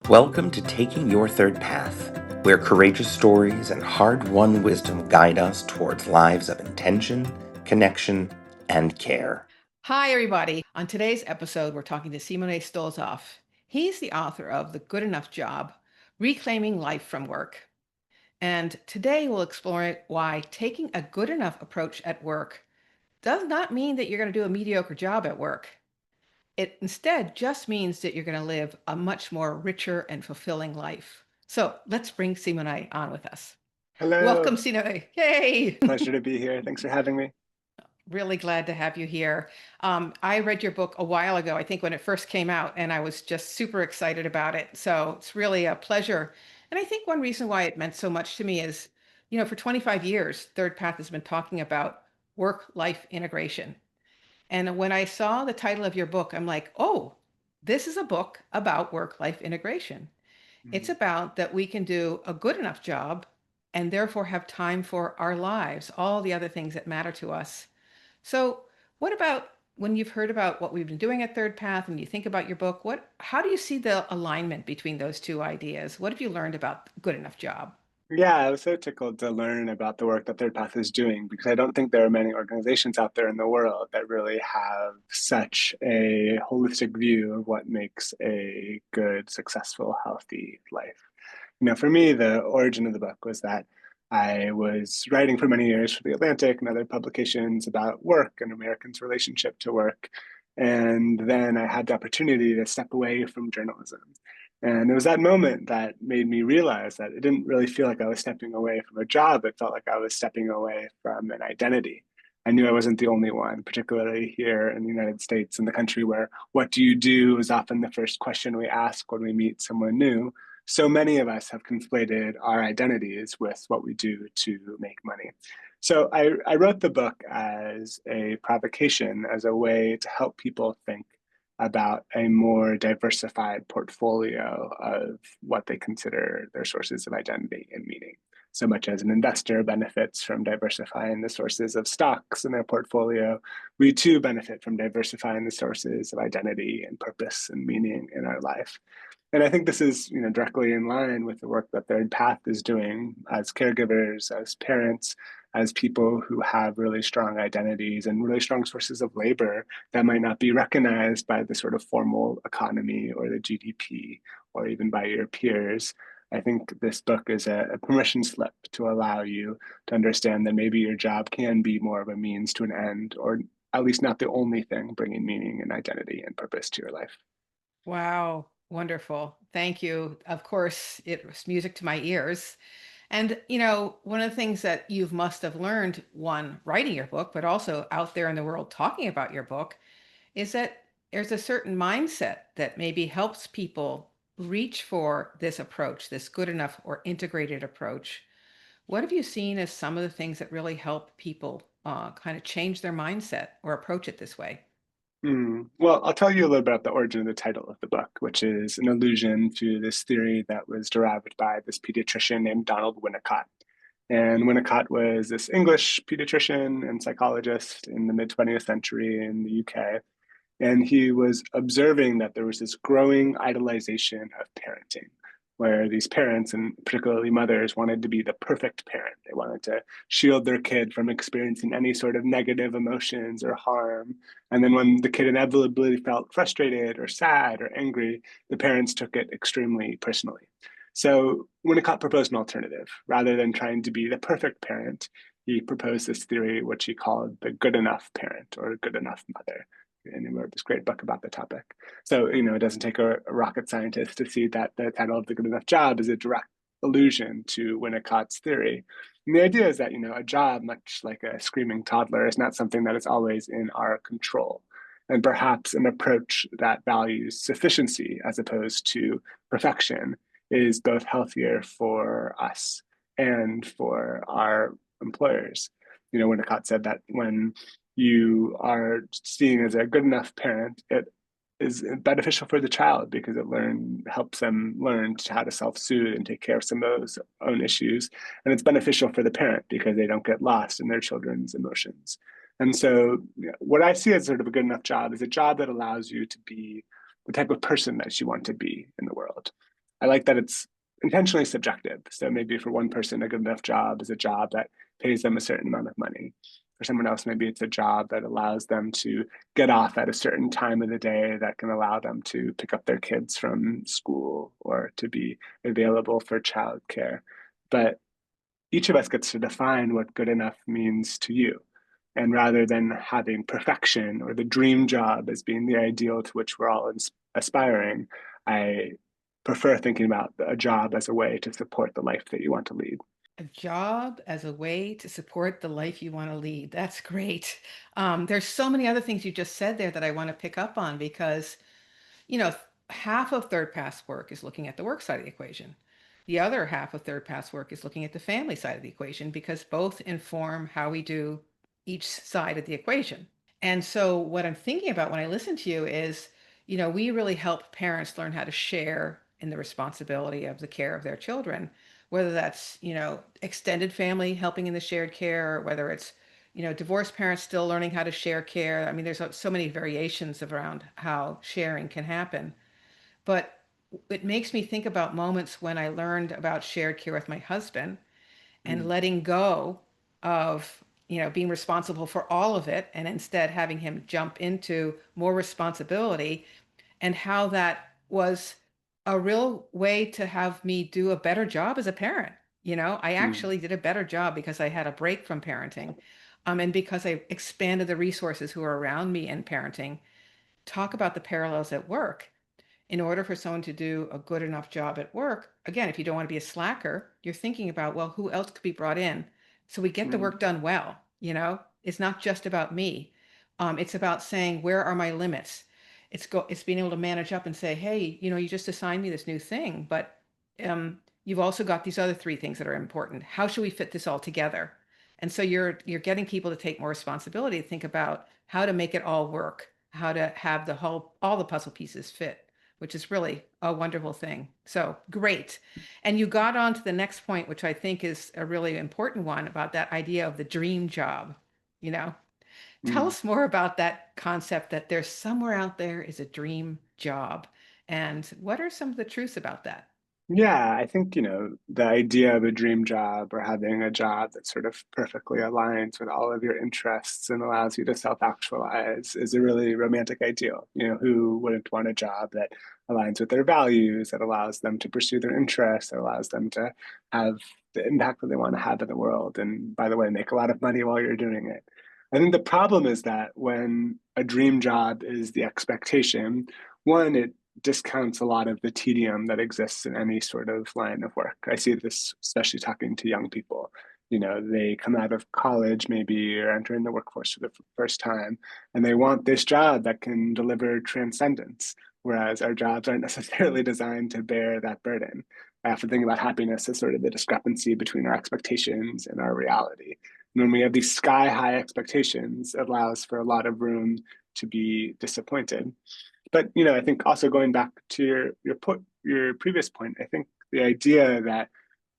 Welcome to Taking Your Third Path, where courageous stories and hard-won wisdom guide us towards lives of intention, connection, and care. Hi, everybody. On today's episode, we're talking to Simone Stolzoff. He's the author of The Good Enough Job, Reclaiming Life from Work. And today we'll explore why taking a good enough approach at work does not mean that you're going to do a mediocre job at work. It instead just means that you're going to live a much more richer and fulfilling life. So let's bring Simone on with us. Welcome, Hello, Simone. Yay! pleasure to be here. Thanks for having me. Really glad to have you here. I read your book a while ago, I think when it first came out, and I was just super excited about it. So it's really a pleasure. And I think one reason why it meant so much to me is, for 25 years, Third Path has been talking about work-life integration. And when I saw the title of your book, I'm like, oh, this is a book about work-life integration. It's Mhm. about that we can do a good enough job and therefore have time for our lives, all the other things that matter to us. So, what about when you've heard about what we've been doing at Third Path and you think about your book, how do you see the alignment between those two ideas? What have you learned about good enough job? Yeah, I was so tickled to learn about the work that Third Path is doing because I don't think there are many organizations out there in the world that really have such a holistic view of what makes a good, successful, healthy life. For me, the origin of the book was that I was writing for many years for The Atlantic and other publications about work and Americans' relationship to work. And then I had the opportunity to step away from journalism. And it was that moment that made me realize that it didn't really feel like I was stepping away from a job. It felt like I was stepping away from an identity. I knew I wasn't the only one, particularly here in the United States, in the country where what do you do is often the first question we ask when we meet someone new. So many of us have conflated our identities with what we do to make money. So I wrote the book as a provocation, as a way to help people think about a more diversified portfolio of what they consider their sources of identity and meaning. So much as an investor benefits from diversifying the sources of stocks in their portfolio, we too benefit from diversifying the sources of identity and purpose and meaning in our life. And I think this is, directly in line with the work that Third Path is doing as caregivers, as parents, as people who have really strong identities and really strong sources of labor that might not be recognized by the sort of formal economy or the GDP or even by your peers. I think this book is a permission slip to allow you to understand that maybe your job can be more of a means to an end, or at least not the only thing bringing meaning and identity and purpose to your life. Wow, wonderful. Thank you. Of course, it was music to my ears. And, one of the things that you must have learned, one, writing your book, but also out there in the world talking about your book, is that there's a certain mindset that maybe helps people reach for this approach, this good enough or integrated approach. What have you seen as some of the things that really help people kind of change their mindset or approach it this way? Well, I'll tell you a little bit about the origin of the title of the book, which is an allusion to this theory that was derived by this pediatrician named Donald Winnicott. And Winnicott was this English pediatrician and psychologist in the mid 20th century in the UK. And he was observing that there was this growing idolization of parenting, where these parents, and particularly mothers, wanted to be the perfect parent. They wanted to shield their kid from experiencing any sort of negative emotions or harm. And then when the kid inevitably felt frustrated or sad or angry, the parents took it extremely personally. So Winnicott proposed an alternative. Rather than trying to be the perfect parent, he proposed this theory, which he called the good enough parent or good enough mother, and he wrote this great book about the topic. So, it doesn't take a rocket scientist to see that the title of The Good Enough Job is a direct allusion to Winnicott's theory. And the idea is that, a job, much like a screaming toddler, is not something that is always in our control. And perhaps an approach that values sufficiency as opposed to perfection is both healthier for us and for our employers. Winnicott said that when you are seen as a good enough parent, it is beneficial for the child because it helps them learn how to self-soothe and take care of some of those own issues. And it's beneficial for the parent because they don't get lost in their children's emotions. And so what I see as sort of a good enough job is a job that allows you to be the type of person that you want to be in the world. I like that it's intentionally subjective. So maybe for one person, a good enough job is a job that pays them a certain amount of money. For someone else, maybe it's a job that allows them to get off at a certain time of the day that can allow them to pick up their kids from school or to be available for childcare. But each of us gets to define what good enough means to you. And rather than having perfection or the dream job as being the ideal to which we're all aspiring, I prefer thinking about a job as a way to support the life that you want to lead. A job as a way to support the life you want to lead. That's great. There's so many other things you just said there that I want to pick up on because, you know, half of third pass work is looking at the work side of the equation. The other half of third pass work is looking at the family side of the equation because both inform how we do each side of the equation. And so what I'm thinking about when I listen to you is, we really help parents learn how to share in the responsibility of the care of their children, whether that's, extended family helping in the shared care, or whether it's, divorced parents still learning how to share care. I mean, there's so many variations around how sharing can happen. But it makes me think about moments when I learned about shared care with my husband and Mm, letting go of being responsible for all of it and instead having him jump into more responsibility, and how that was a real way to have me do a better job as a parent. I mm, actually did a better job because I had a break from parenting, and because I expanded the resources who are around me in parenting. Talk about the parallels at work. In order for someone to do a good enough job at work, again, if you don't want to be a slacker, you're thinking about, well, who else could be brought in so we get the mm, work done well? It's not just about me. It's about saying, where are my limits? It's being able to manage up and say, hey, you just assigned me this new thing, but you've also got these other three things that are important. How should we fit this all together? And so you're getting people to take more responsibility, to think about how to make it all work, how to have all the puzzle pieces fit, which is really a wonderful thing. So great. And you got on to the next point, which I think is a really important one, about that idea of the dream job. You know, Tell mm. us more about that concept that there's somewhere out there is a dream job. And what are some of the truths about that? Yeah, I think, the idea of a dream job or having a job that sort of perfectly aligns with all of your interests and allows you to self-actualize is a really romantic ideal. Who wouldn't want a job that aligns with their values, that allows them to pursue their interests, that allows them to have the impact that they want to have in the world, and by the way, make a lot of money while you're doing it. I think the problem is that when a dream job is the expectation, one, it discounts a lot of the tedium that exists in any sort of line of work. I see this especially talking to young people. They come out of college maybe or entering the workforce for the first time, and they want this job that can deliver transcendence, whereas our jobs aren't necessarily designed to bear that burden. I often think about happiness as sort of the discrepancy between our expectations and our reality. And when we have these sky high expectations, it allows for a lot of room to be disappointed. But I think also going back to your previous point, I think the idea that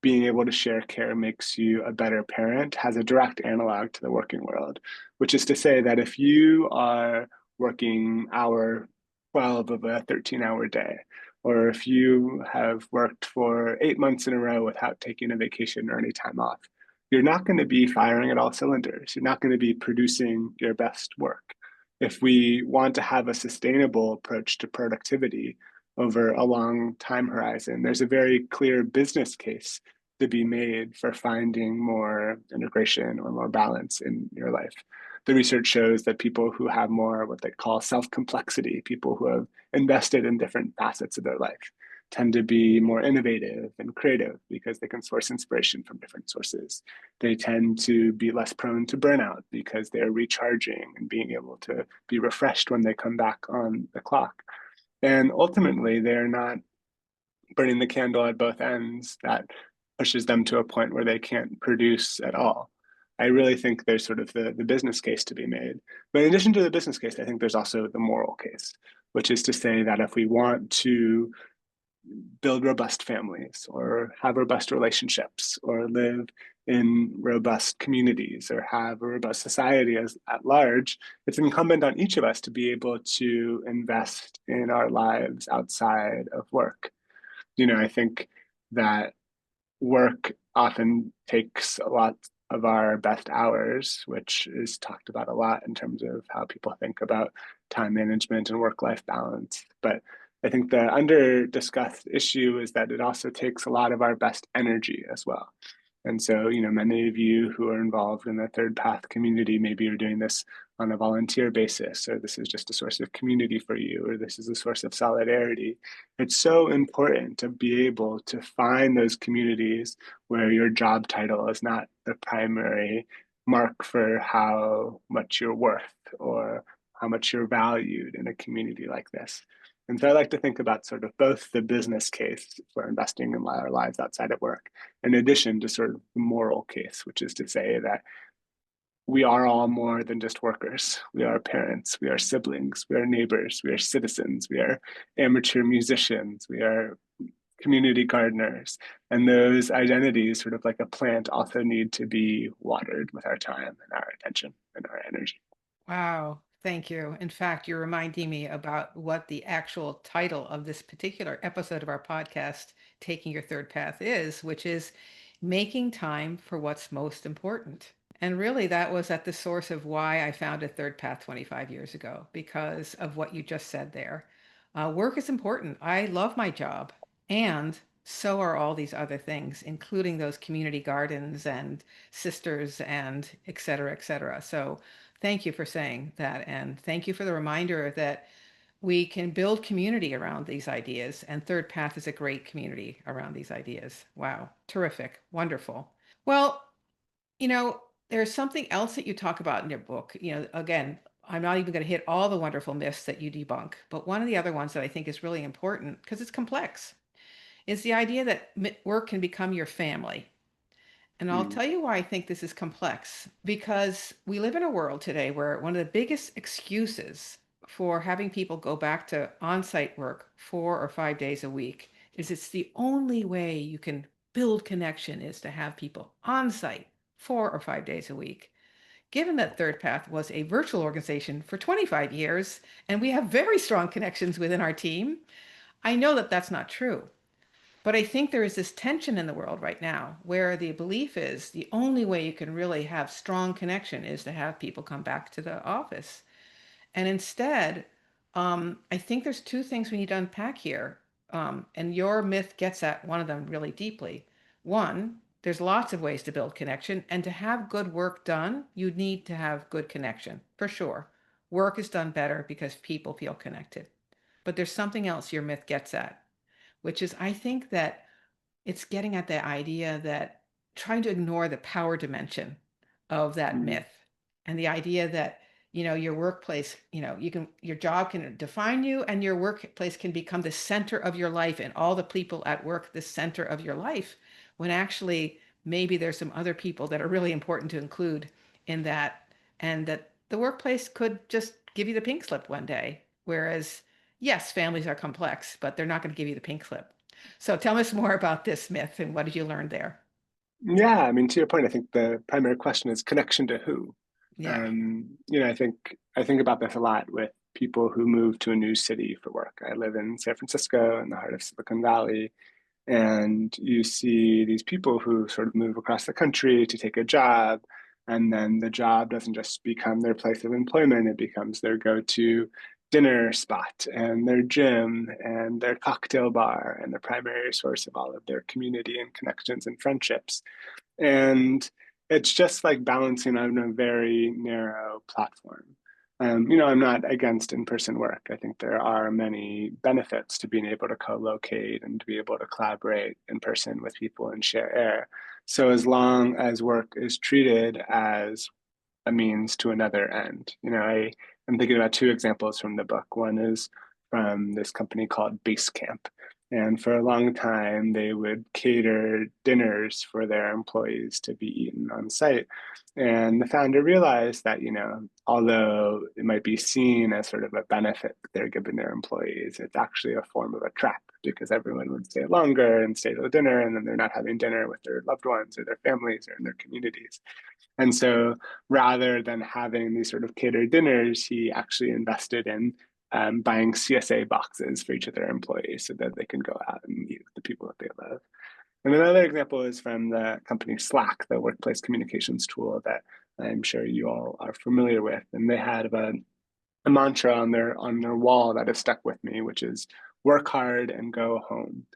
being able to share care makes you a better parent has a direct analog to the working world, which is to say that if you are working hour 12 of a 13-hour day, or if you have worked for 8 months in a row without taking a vacation or any time off, you're not going to be firing at all cylinders. You're not going to be producing your best work. If we want to have a sustainable approach to productivity over a long time horizon, there's a very clear business case to be made for finding more integration or more balance in your life. The research shows that people who have more what they call self-complexity, people who have invested in different facets of their life, tend to be more innovative and creative because they can source inspiration from different sources. They tend to be less prone to burnout because they're recharging and being able to be refreshed when they come back on the clock. And ultimately, they're not burning the candle at both ends that pushes them to a point where they can't produce at all. I really think there's sort of the business case to be made. But in addition to the business case, I think there's also the moral case, which is to say that if we want to build robust families or have robust relationships or live in robust communities or have a robust society at large, it's incumbent on each of us to be able to invest in our lives outside of work. I think that work often takes a lot of our best hours, which is talked about a lot in terms of how people think about time management and work-life balance. But I think the under discussed issue is that it also takes a lot of our best energy as well. And so, many of you who are involved in the Third Path community, maybe you're doing this on a volunteer basis, or this is just a source of community for you, or this is a source of solidarity. It's so important to be able to find those communities where your job title is not the primary mark for how much you're worth or how much you're valued in a community like this. And so I like to think about sort of both the business case for investing in our lives outside of work, in addition to sort of the moral case, which is to say that we are all more than just workers. We are parents, we are siblings, we are neighbors, we are citizens, we are amateur musicians, we are community gardeners. And those identities, sort of like a plant, also need to be watered with our time and our attention and our energy. Wow, thank you. In fact, you're reminding me about what the actual title of this particular episode of our podcast, Taking Your Third Path, is, which is making time for what's most important. And really, that was at the source of why I founded Third Path 25 years ago, because of what you just said there. Work is important. I love my job, and so are all these other things, including those community gardens and sisters and et cetera, et cetera. So thank you for saying that. And thank you for the reminder that we can build community around these ideas. And Third Path is a great community around these ideas. Wow. Terrific. Wonderful. Well, you know, there's something else that you talk about in your book. Again, I'm not even going to hit all the wonderful myths that you debunk, but one of the other ones that I think is really important because it's complex is the idea that work can become your family. And I'll Mm. tell you why I think this is complex because we live in a world today where one of the biggest excuses for having people go back to on-site work 4 or 5 days a week is it's the only way you can build connection is to have people on site 4 or 5 days a week. Given that Third Path was a virtual organization for 25 years and we have very strong connections within our team, I know that that's not true. But I think there is this tension in the world right now where the belief is the only way you can really have strong connection is to have people come back to the office. And instead, I think there's two things we need to unpack here. And your myth gets at one of them really deeply. One, there's lots of ways to build connection, and to have good work done, you need to have good connection, for sure. Work is done better because people feel connected. But there's something else your myth gets at, which is I think that it's getting at the idea that trying to ignore the power dimension of that Mm. myth and the idea that your workplace, your job can define you and your workplace can become the center of your life and all the people at work the center of your life, when actually maybe there's some other people that are really important to include in that, and that the workplace could just give you the pink slip one day, whereas yes, families are complex, but they're not going to give you the pink slip. So tell us more about this myth and what did you learn there? Yeah, I mean, to your point, I think the primary question is connection to who. Yeah. I think about this a lot with people who move to a new city for work. I live in San Francisco in the heart of Silicon Valley, and you see these people who sort of move across the country to take a job, and then the job doesn't just become their place of employment, it becomes their go-to dinner spot and their gym and their cocktail bar and the primary source of all of their community and connections and friendships. And it's just like balancing on a very narrow platform. I'm not against in-person work. I think there are many benefits to being able to co-locate and to be able to collaborate in person with people and share air. So as long as work is treated as a means to another end, I'm thinking about two examples from the book. One is from this company called Basecamp. And for a long time, they would cater dinners for their employees to be eaten on site. And the founder realized that, although it might be seen as sort of a benefit that they're giving their employees, it's actually a form of a trap because everyone would stay longer and stay to the dinner, and then they're not having dinner with their loved ones or their families or in their communities. And so rather than having these sort of catered dinners, he actually invested in buying CSA boxes for each of their employees so that they can go out and meet with the people that they love. And another example is from the company Slack, the workplace communications tool that I'm sure you all are familiar with. And they had a mantra on their wall that has stuck with me, which is work hard and go home.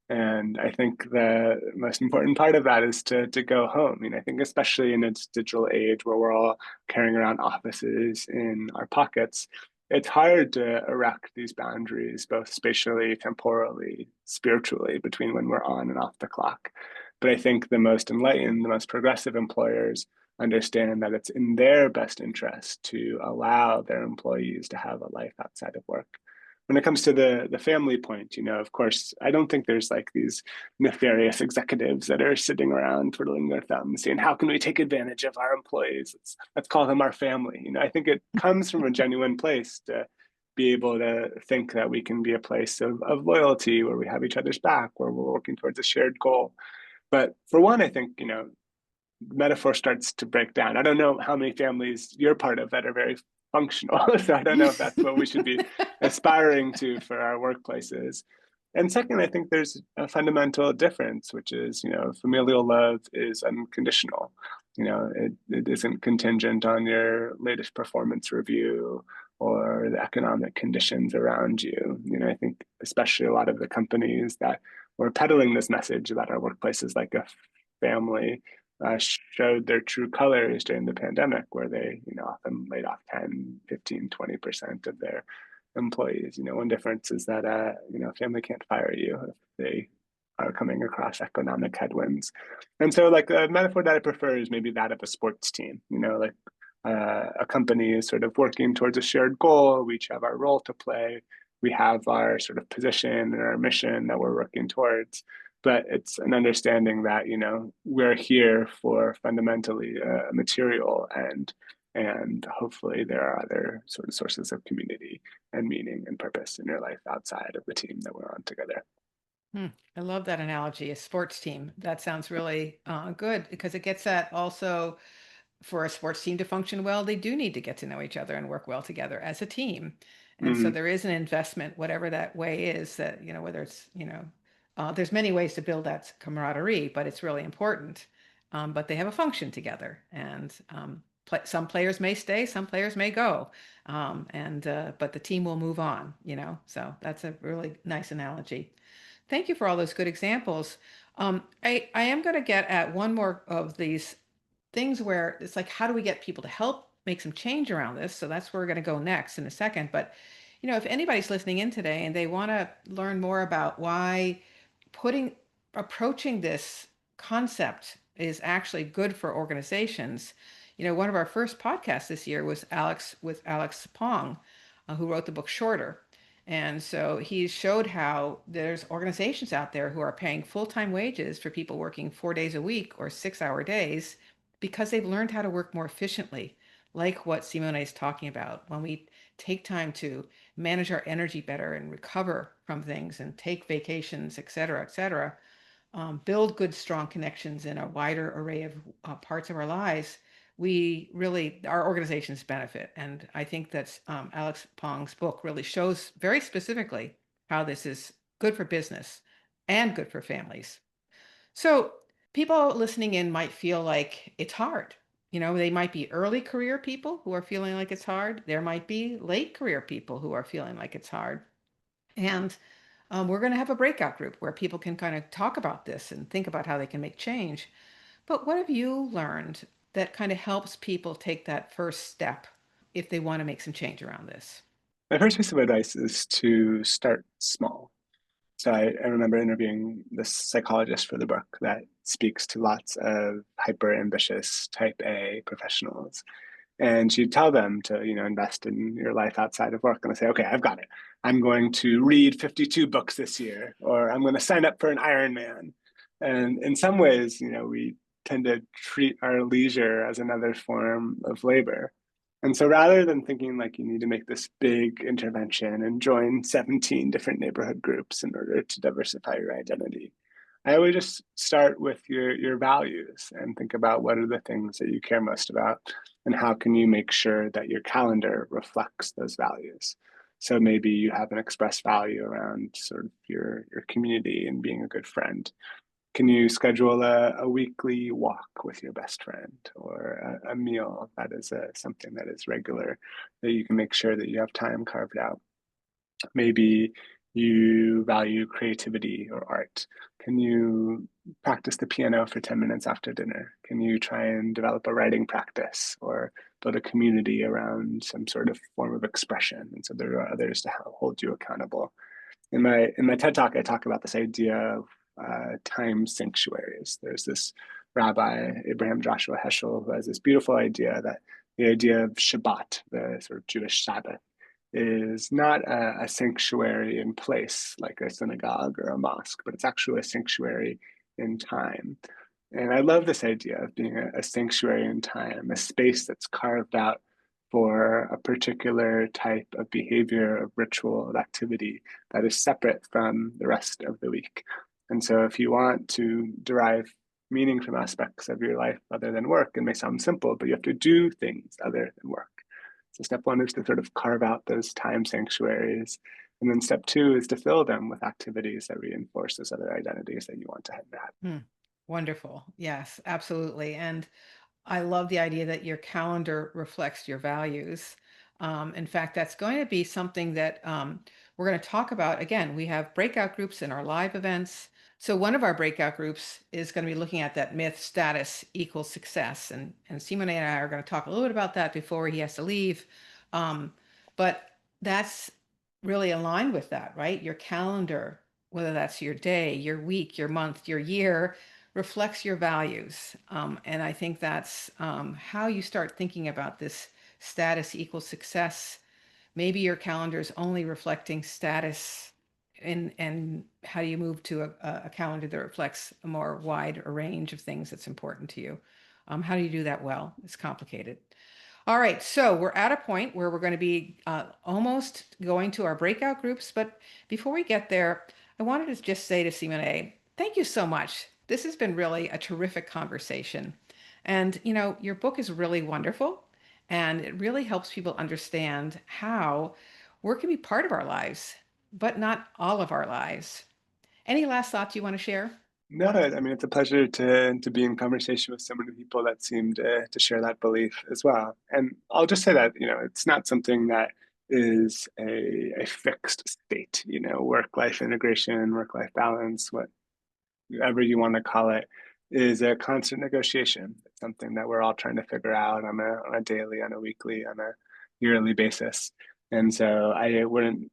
And I think the most important part of that is to go home. I mean, I think especially in this digital age where we're all carrying around offices in our pockets, it's hard to erect these boundaries, both spatially, temporally, spiritually, between when we're on and off the clock. But I think the most enlightened, the most progressive employers understand that it's in their best interest to allow their employees to have a life outside of work. When it comes to the family point, of course, I don't think there's like these nefarious executives that are sitting around twiddling their thumbs saying, how can we take advantage of our employees? Let's call them our family. I think it comes from a genuine place to be able to think that we can be a place of loyalty where we have each other's back, where we're working towards a shared goal. But for one, I think, metaphor starts to break down. I don't know how many families you're part of that are very functional. So I don't know if that's what we should be aspiring to for our workplaces. And second, I think there's a fundamental difference, which is, familial love is unconditional. It isn't contingent on your latest performance review or the economic conditions around you. I think especially a lot of the companies that were peddling this message about our workplaces like a family showed their true colors during the pandemic, where they, often laid off 10, 15, 20% of their employees. One difference is that, family can't fire you if they are coming across economic headwinds. And so like a metaphor that I prefer is maybe that of a sports team, like a company is sort of working towards a shared goal. We each have our role to play. We have our sort of position and our mission that we're working towards. But it's an understanding that, we're here for fundamentally material and hopefully there are other sort of sources of community and meaning and purpose in your life outside of the team that we're on together. I love that analogy, a sports team. That sounds really good because it gets at also for a sports team to function well, they do need to get to know each other and work well together as a team. And so Mm-hmm. there is an investment, whatever that way is that, whether it's, there's many ways to build that camaraderie, but it's really important. But they have a function together and some players may stay, some players may go. But the team will move on, so that's a really nice analogy. Thank you for all those good examples. I am going to get at one more of these things where it's like, how do we get people to help make some change around this? So that's where we're going to go next in a second. But, if anybody's listening in today and they want to learn more about why putting approaching this concept is actually good for organizations. One of our first podcasts this year was Alex Pong, who wrote the book Shorter. And so he showed how there's organizations out there who are paying full-time wages for people working 4 days a week or 6-hour days because they've learned how to work more efficiently, like what Simone is talking about. When we take time to manage our energy better and recover from things and take vacations, et cetera, build good, strong connections in a wider array of parts of our lives, our organizations benefit. And I think that Alex Pong's book really shows very specifically how this is good for business and good for families. So people listening in might feel like it's hard. They might be early career people who are feeling like it's hard. There might be late career people who are feeling like it's hard. And we're going to have a breakout group where people can kind of talk about this and think about how they can make change. But what have you learned that kind of helps people take that first step if they want to make some change around this? My first piece of advice is to start small. So I remember interviewing this psychologist for the book that speaks to lots of hyper ambitious type A professionals. And she'd tell them to, invest in your life outside of work. And I say, okay, I've got it. I'm going to read 52 books this year, or I'm going to sign up for an Ironman. And in some ways, we tend to treat our leisure as another form of labor. And so rather than thinking like you need to make this big intervention and join 17 different neighborhood groups in order to diversify your identity, I would just start with your values and think about what are the things that you care most about and how can you make sure that your calendar reflects those values. So maybe you have an expressed value around sort of your community and being a good friend. Can you schedule a weekly walk with your best friend, or a meal that is something that is regular, that you can make sure that you have time carved out? Maybe you value creativity or art. Can you practice the piano for 10 minutes after dinner? Can you try and develop a writing practice or build a community around some sort of form of expression? And so there are others to hold you accountable. In my TED talk, I talk about this idea of time sanctuaries. There's this rabbi, Abraham Joshua Heschel, who has this beautiful idea that the idea of Shabbat, the sort of Jewish Sabbath, is not a sanctuary in place like a synagogue or a mosque, but it's actually a sanctuary in time. And I love this idea of being a sanctuary in time, a space that's carved out for a particular type of behavior, of ritual, of activity that is separate from the rest of the week. And so if you want to derive meaning from aspects of your life other than work, it may sound simple, but you have to do things other than work. So step one is to sort of carve out those time sanctuaries. And then step two is to fill them with activities that reinforce those other identities that you want to have. Hmm. Wonderful. Yes, absolutely. And I love the idea that your calendar reflects your values. In fact, that's going to be something that we're going to talk about. Again, we have breakout groups in our live events. So one of our breakout groups is going to be looking at that myth status equals success. And Simone and I are going to talk a little bit about that before he has to leave. But that's really aligned with that, right? Your calendar, whether that's your day, your week, your month, your year, reflects your values. And I think that's how you start thinking about this status equals success. Maybe your calendar is only reflecting status, and how do you move to a calendar that reflects a more wide range of things that's important to you? How do you do that well? It's complicated. All right, so we're at a point where we're going to be almost going to our breakout groups. But before we get there, I wanted to just say to Simone, thank you so much. This has been really a terrific conversation. And, your book is really wonderful, and it really helps people understand how work can be part of our lives, but not all of our lives. Any last thoughts you want to share? No, I mean, it's a pleasure to be in conversation with so many people that seem to share that belief as well. And I'll just say that, it's not something that is a fixed state, work-life integration, work-life balance, whatever you want to call it, is a constant negotiation. It's something that we're all trying to figure out on a daily, on a weekly, on a yearly basis. And so I wouldn't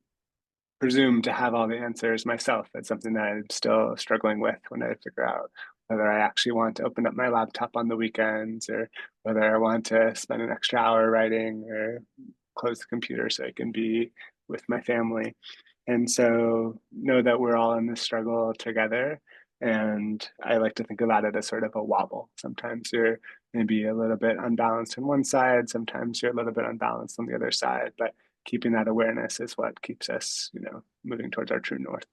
presume to have all the answers myself. It's something that I'm still struggling with when I figure out whether I actually want to open up my laptop on the weekends, or whether I want to spend an extra hour writing or close the computer so I can be with my family. And so know that we're all in this struggle together. And I like to think about it as sort of a wobble. Sometimes you're maybe a little bit unbalanced on one side, sometimes you're a little bit unbalanced on the other side, but keeping that awareness is what keeps us, moving towards our true north.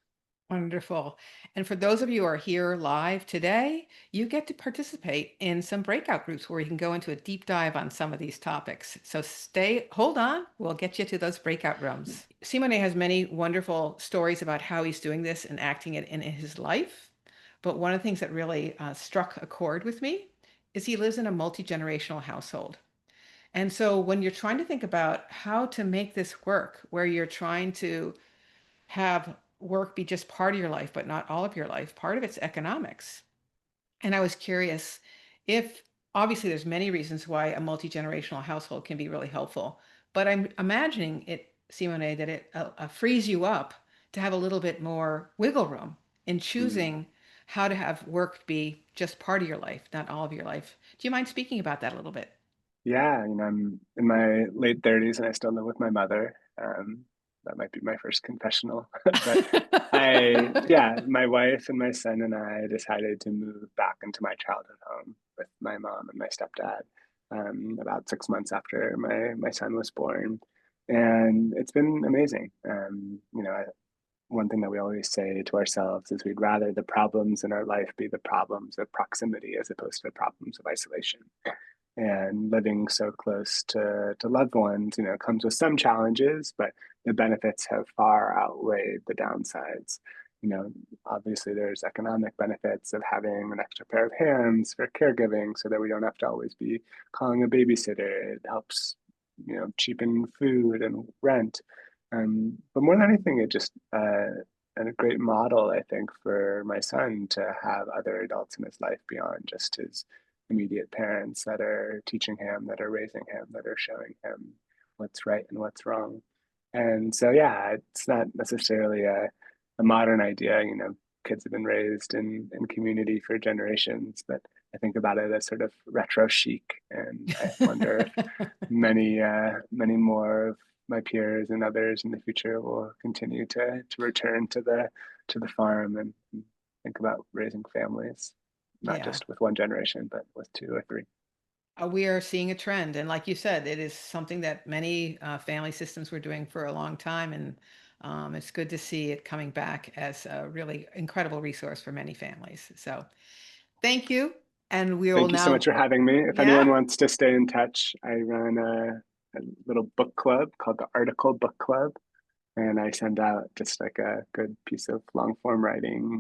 Wonderful. And for those of you who are here live today, you get to participate in some breakout groups where you can go into a deep dive on some of these topics. So hold on, we'll get you to those breakout rooms. Simone has many wonderful stories about how he's doing this and acting it in his life. But one of the things that really struck a chord with me is he lives in a multi-generational household. And so when you're trying to think about how to make this work, where you're trying to have work be just part of your life, but not all of your life. Part of it's economics. And I was curious if obviously there's many reasons why a multi-generational household can be really helpful, but I'm imagining it, Simone, that it frees you up to have a little bit more wiggle room in Mm. choosing how to have work be just part of your life, not all of your life. Do you mind speaking about that a little bit? Yeah, I'm in my late 30s and I still live with my mother. That might be my first confessional. But yeah, my wife and my son and I decided to move back into my childhood home with my mom and my stepdad about 6 months after my son was born. And it's been amazing. One thing that we always say to ourselves is we'd rather the problems in our life be the problems of proximity as opposed to the problems of isolation. and living so close to loved ones, comes with some challenges, but the benefits have far outweighed the downsides. You know, Obviously there's economic benefits of having an extra pair of hands for caregiving so that we don't have to always be calling a babysitter. It helps, cheapen food and rent. But more than anything, it just and a great model, I think, for my son to have other adults in his life beyond just his immediate parents that are teaching him, that are raising him, that are showing him what's right and what's wrong. And so, yeah, it's not necessarily a modern idea. Kids have been raised in community for generations, but I think about it as sort of retro chic. And I wonder if many more of my peers and others in the future will continue to return to the farm and think about raising families, not Yeah. just with one generation, but with two or three. We are seeing a trend. And like you said, it is something that many family systems were doing for a long time. And it's good to see it coming back as a really incredible resource for many families. So thank you. And we will Thank you so now, much for having me. If anyone yeah, wants to stay in touch, I run a little book club called the Article Book Club, and I send out just like a good piece of long form writing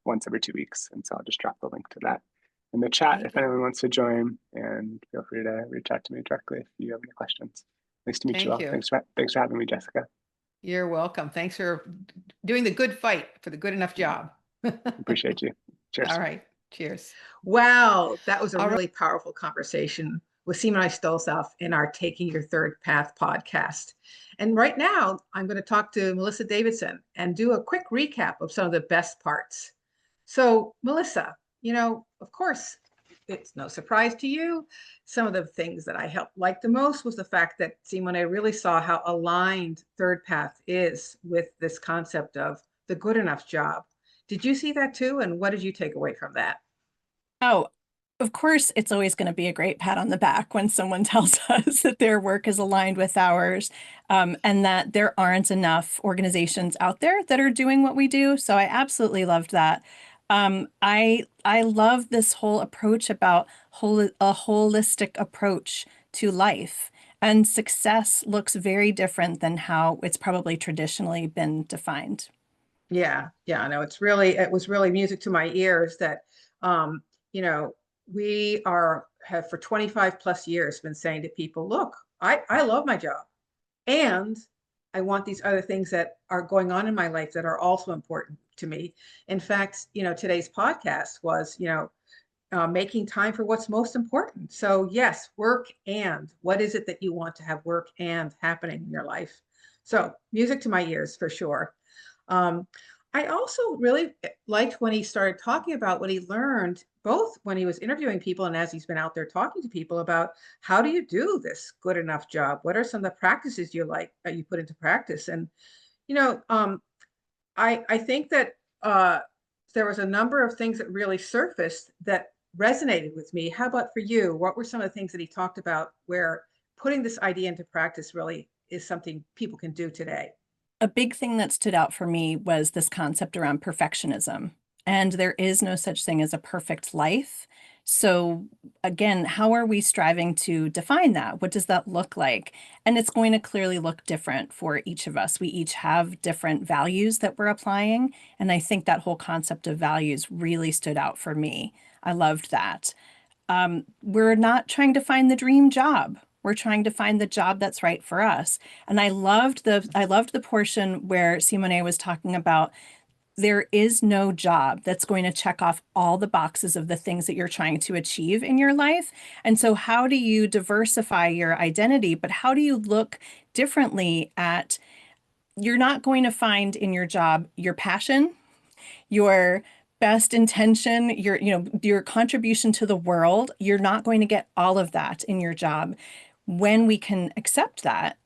once every 2 weeks. And so I'll just drop the link to that in the chat thank if you. anyone wants to join, and feel free to reach out to me directly if you have any questions. Nice to meet you Thank all. you. Thanks for having me, Jessica. You're welcome. Thanks for doing the good fight for the good enough job. Appreciate you. All Cheers. right. Cheers. Wow, that was a All right. really powerful conversation with Simone Stolzoff in our Taking Your Third Path podcast. And right now, I'm going to talk to Melissa Davidson and do a quick recap of some of the best parts. So, Melissa, of course, it's no surprise to you. Some of the things that I liked the most was the fact that Simone really saw how aligned Third Path is with this concept of the good enough job. Did you see that too? And what did you take away from that? Oh, of course, it's always going to be a great pat on the back when someone tells us that their work is aligned with ours, and that there aren't enough organizations out there that are doing what we do. So I absolutely loved that. I love this whole approach about a holistic approach to life. And success looks very different than how it's probably traditionally been defined. Yeah, no, it was really music to my ears that, um, you know, we have for 25 plus years been saying to people, look, I love my job and I want these other things that are going on in my life that are also important to me. In fact, today's podcast was, making time for what's most important. So yes, work and what is it that you want to have work and happening in your life? So music to my ears for sure. Um, I also really liked when he started talking about what he learned, both when he was interviewing people and as he's been out there talking to people about how do you do this good enough job? What are some of the practices you like that you put into practice? And, you know, um, I think that there was a number of things that really surfaced that resonated with me. How about for you? What were some of the things that he talked about where putting this idea into practice really is something people can do today? A big thing that stood out for me was this concept around perfectionism. And there is no such thing as a perfect life. So, again, how are we striving to define that? What does that look like? And it's going to clearly look different for each of us. We each have different values that we're applying. And I think that whole concept of values really stood out for me. I loved that. We're not trying to find the dream job. We're trying to find the job that's right for us. And I loved the portion where Simone was talking about there is no job that's going to check off all the boxes of the things that you're trying to achieve in your life. And so how do you diversify your identity, but how do you look differently at you're not going to find in your job your passion, your best intention, your contribution to the world. You're not going to get all of that in your job. When we can accept that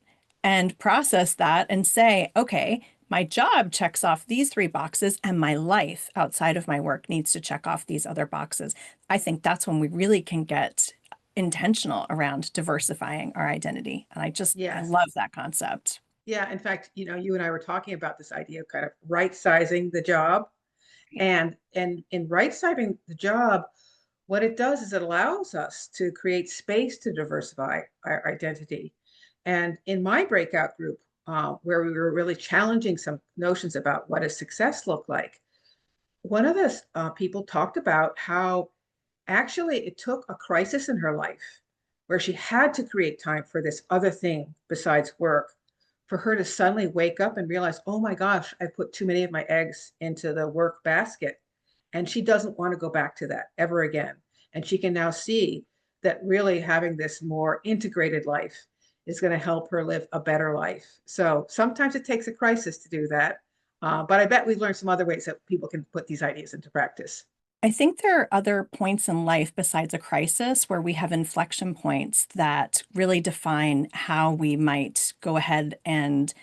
and process that and say, okay, my job checks off these three boxes and my life outside of my work needs to check off these other boxes. I think that's when we really can get intentional around diversifying our identity. And I Yes. love that concept. Yeah. In fact, you and I were talking about this idea of kind of right sizing the job and in right sizing the job, what it does is it allows us to create space to diversify our identity. And in my breakout group, where we were really challenging some notions about what does success look like, one of the people talked about how actually it took a crisis in her life where she had to create time for this other thing besides work for her to suddenly wake up and realize, oh my gosh, I put too many of my eggs into the work basket. And she doesn't want to go back to that ever again. And she can now see that really having this more integrated life is going to help her live a better life. So sometimes it takes a crisis to do that. But I bet we've learned some other ways that people can put these ideas into practice. I think there are other points in life besides a crisis where we have inflection points that really define how we might go ahead and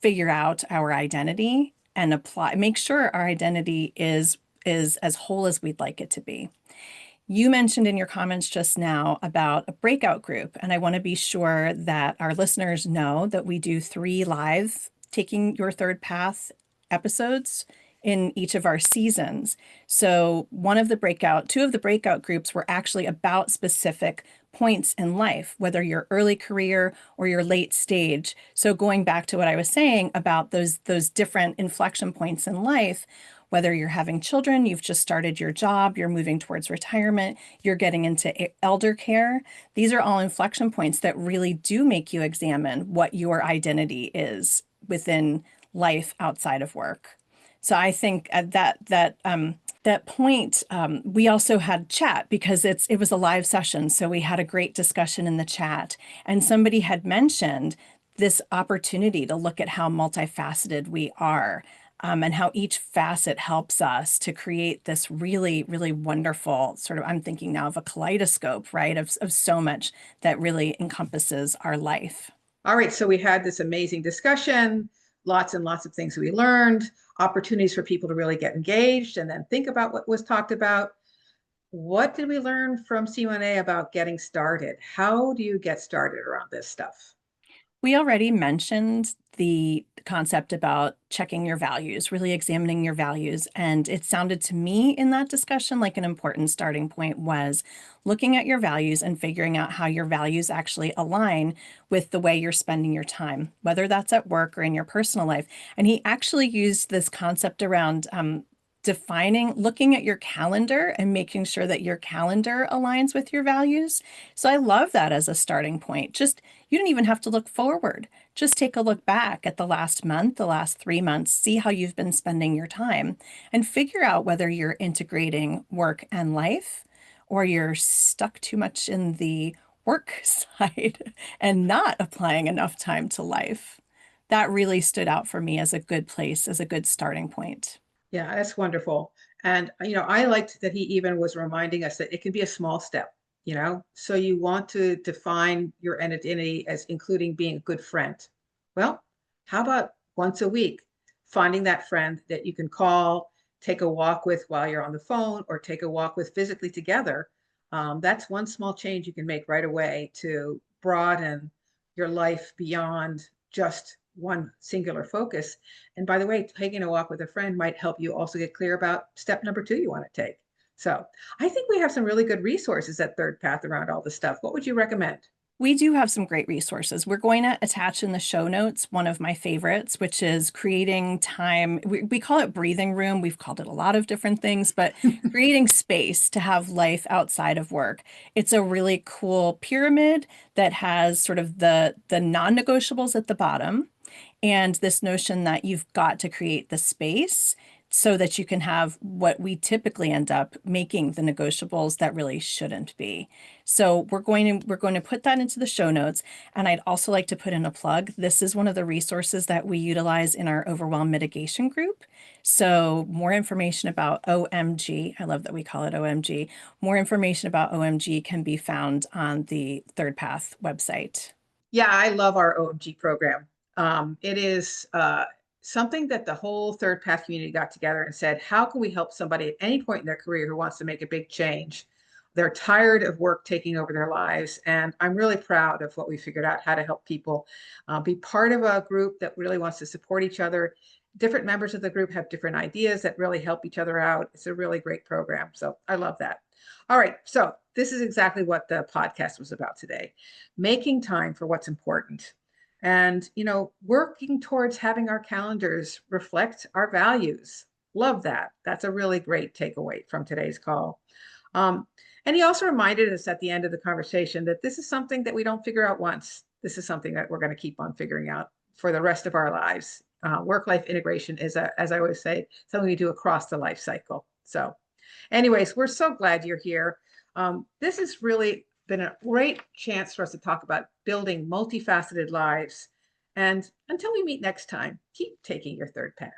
figure out our identity and make sure our identity is as whole as we'd like it to be. You mentioned in your comments just now about a breakout group, and I want to be sure that our listeners know that we do 3 live Taking Your Third Path episodes in each of our seasons. So two of the breakout groups were actually about specific points in life, whether you're early career or your late stage. So going back to what I was saying about those different inflection points in life, whether you're having children, you've just started your job, you're moving towards retirement, you're getting into elder care. These are all inflection points that really do make you examine what your identity is within life outside of work. So I think at that point, we also had chat because it was a live session. So we had a great discussion in the chat, and somebody had mentioned this opportunity to look at how multifaceted we are, and how each facet helps us to create this really, really wonderful sort of, I'm thinking now of a kaleidoscope, right, of so much that really encompasses our life. All right, so we had this amazing discussion, lots and lots of things we learned, opportunities for people to really get engaged and then think about what was talked about. What did we learn from Simone about getting started? How do you get started around this stuff? We already mentioned the concept about checking your values, really examining your values. And it sounded to me in that discussion like an important starting point was looking at your values and figuring out how your values actually align with the way you're spending your time, whether that's at work or in your personal life. And he actually used this concept around looking at your calendar and making sure that your calendar aligns with your values. So I love that as a starting point. You don't even have to look forward. Just take a look back at the last month, the last 3 months, see how you've been spending your time and figure out whether you're integrating work and life or you're stuck too much in the work side and not applying enough time to life. That really stood out for me as a good place, as a good starting point. Yeah, that's wonderful. And, I liked that he even was reminding us that it can be a small step, So you want to define your identity as including being a good friend. Well, how about once a week, finding that friend that you can call, take a walk with while you're on the phone, or take a walk with physically together? That's one small change you can make right away to broaden your life beyond just one singular focus. And by the way, taking a walk with a friend might help you also get clear about step number 2 you want to take. So I think we have some really good resources at Third Path around all this stuff. What would you recommend? We do have some great resources. We're going to attach in the show notes one of my favorites, which is creating time. We call it breathing room. We've called it a lot of different things, but creating space to have life outside of work. It's a really cool pyramid that has sort of the non-negotiables at the bottom and this notion that you've got to create the space so that you can have what we typically end up making the negotiables that really shouldn't be. So we're going to put that into the show notes. And I'd also like to put in a plug. This is one of the resources that we utilize in our overwhelm mitigation group. So more information about OMG, I love that we call it OMG. More information about OMG can be found on the Third Path website. Yeah, I love our OMG program. It is something that the whole Third Path community got together and said, how can we help somebody at any point in their career who wants to make a big change? They're tired of work taking over their lives. And I'm really proud of what we figured out, how to help people be part of a group that really wants to support each other different members of the group have different ideas that really help each other out. It's a really great program. So I love that. All right. So this is exactly what the podcast was about today, making time for what's important. And, working towards having our calendars reflect our values. Love that. That's a really great takeaway from today's call. And he also reminded us at the end of the conversation that this is something that we don't figure out once. This is something that we're going to keep on figuring out for the rest of our lives. Work-life integration is, as I always say, something we do across the life cycle. So anyways, we're so glad you're here. This has really been a great chance for us to talk about building multifaceted lives. And until we meet next time, keep taking your third path.